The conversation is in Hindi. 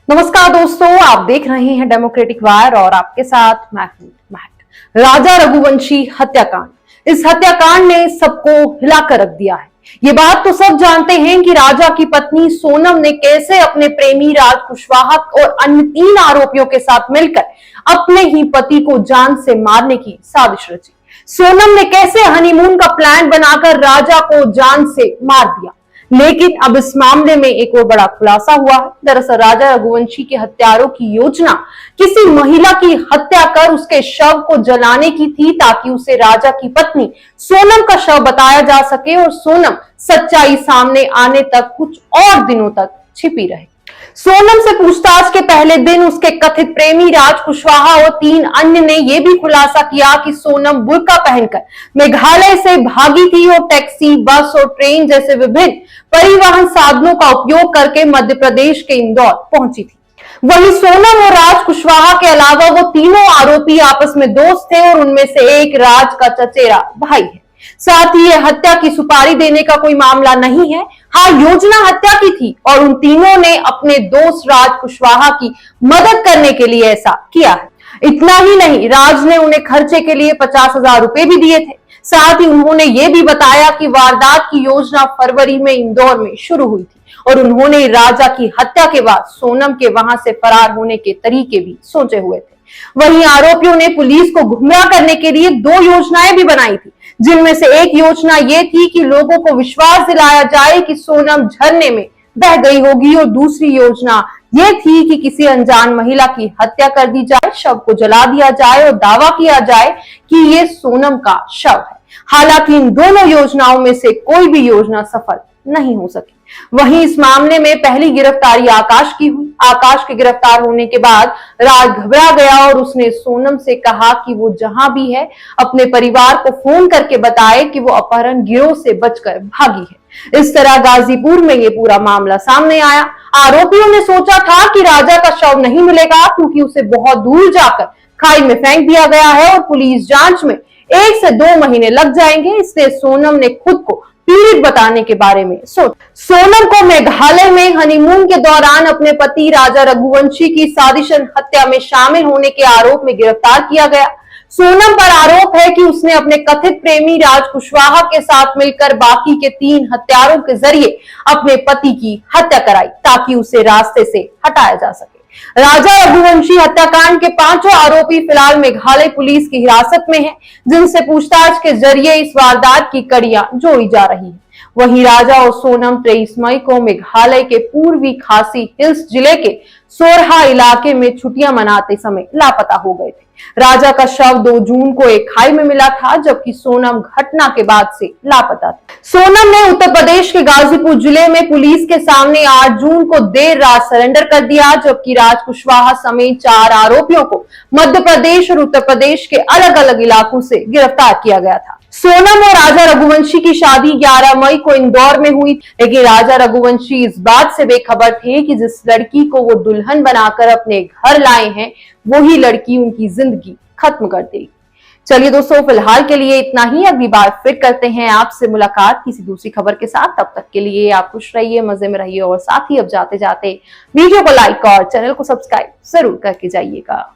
नमस्कार दोस्तों, आप देख रहे हैं डेमोक्रेटिक वायर और आपके साथ मैं हूं महक। राजा रघुवंशी हत्याकांड, इस हत्याकांड ने सबको हिलाकर रख दिया है। ये बात तो सब जानते हैं कि राजा की पत्नी सोनम ने कैसे अपने प्रेमी राज कुशवाहा और अन्य 3 आरोपियों के साथ मिलकर अपने ही पति को जान से मारने की साजिश रची। सोनम ने कैसे हनीमून का प्लान बनाकर राजा को जान से मार दिया। लेकिन अब इस मामले में एक और बड़ा खुलासा हुआ है। दरअसल राजा रघुवंशी के हत्यारों की योजना किसी महिला की हत्या कर उसके शव को जलाने की थी, ताकि उसे राजा की पत्नी सोनम का शव बताया जा सके और सोनम सच्चाई सामने आने तक कुछ और दिनों तक छिपी रहे। सोनम से पूछताछ के पहले दिन उसके कथित प्रेमी राज कुशवाहा और 3 अन्य ने यह भी खुलासा किया कि सोनम बुर्का पहनकर मेघालय से भागी थी और टैक्सी, बस और ट्रेन जैसे विभिन्न परिवहन साधनों का उपयोग करके मध्य प्रदेश के इंदौर पहुंची थी। वहीं सोनम और राज कुशवाहा के अलावा वो तीनों आरोपी आपस में दोस्त थे और उनमें से एक राज का चचेरा भाई है। साथ ही यह हत्या की सुपारी देने का कोई मामला नहीं है। हाँ, योजना हत्या की थी और उन तीनों ने अपने दोस्त राज कुशवाहा की मदद करने के लिए ऐसा किया है। इतना ही नहीं, राज ने उन्हें खर्चे के लिए 50,000 रुपए भी दिए थे। साथ ही उन्होंने ये भी बताया कि वारदात की योजना फरवरी में इंदौर में शुरू हुई थी और उन्होंने राजा की हत्या के बाद सोनम के वहां से फरार होने के तरीके भी सोचे हुए थे। वहीं आरोपियों ने पुलिस को गुमराह करने के लिए 2 योजनाएं भी बनाई थी, जिनमें से एक योजना ये थी कि लोगों को विश्वास दिलाया जाए कि सोनम झरने में बह गई होगी और दूसरी योजना ये थी कि किसी अनजान महिला की हत्या कर दी जाए, शव को जला दिया जाए और दावा किया जाए कि ये सोनम का शव है। हालांकि इन दोनों योजनाओं में से कोई भी योजना सफल नहीं हो सकी। वहीं इस मामले में पहली गिरफ्तारी आकाश की हुई। आकाश के गिरफ्तार होने के बाद राज घबरा गया और उसने सोनम से कहा कि वो जहां भी है अपने परिवार को फोन करके बताए कि वो अपहरण गिरोह से बचकर भागी है। इस तरह गाजीपुर में ये पूरा मामला सामने आया। आरोपियों ने सोचा था कि राजा का शव नहीं मिलेगा क्योंकि उसे बहुत दूर जाकर खाई में फेंक दिया गया है और पुलिस जांच में 1 से 2 महीने लग जाएंगे। इसलिए सोनम ने खुद को पीड़ित बताने के बारे में सोचा। सोनम को मेघालय में हनीमून के दौरान अपने पति राजा रघुवंशी की साजिशन हत्या में शामिल होने के आरोप में गिरफ्तार किया गया। सोनम पर आरोप है कि उसने अपने कथित प्रेमी राज कुशवाहा के साथ मिलकर बाकी के 3 हत्यारों के जरिए अपने पति की हत्या कराई, ताकि उसे रास्ते से हटाया जा सके। राजा रघुवंशी हत्याकांड के 5 आरोपी फिलहाल मेघालय पुलिस की हिरासत में हैं, जिनसे पूछताछ के जरिए इस वारदात की कड़ियां जोड़ी जा रही है। वहीं राजा और सोनम 23 मई को मेघालय के पूर्वी खासी हिल्स जिले के सोरहा इलाके में छुट्टियां मनाते समय लापता हो गए थे। राजा का शव 2 जून को एक खाई में मिला था, जबकि सोनम घटना के बाद से लापता थी। सोनम ने उत्तर प्रदेश के गाजीपुर जिले में पुलिस के सामने 8 जून को देर रात सरेंडर कर दिया, जबकि राज कुशवाहा समेत 4 आरोपियों को मध्य प्रदेश और उत्तर प्रदेश के अलग अलग इलाकों से गिरफ्तार किया गया था। सोनम और राजा रघुवंशी की शादी 11 मई को इंदौर में हुई, लेकिन राजा रघुवंशी इस बात से बेखबर थे कि जिस लड़की को वो दुल्हन बनाकर अपने घर लाए हैं, वही लड़की उनकी जिंदगी खत्म कर देगी। चलिए दोस्तों, फिलहाल के लिए इतना ही। अगली बार फिर करते हैं आपसे मुलाकात किसी दूसरी खबर के साथ। तब तक के लिए आप खुश रहिए, मजे में रहिए और साथ ही अब जाते जाते वीडियो को लाइक और चैनल को सब्सक्राइब जरूर करके जाइएगा।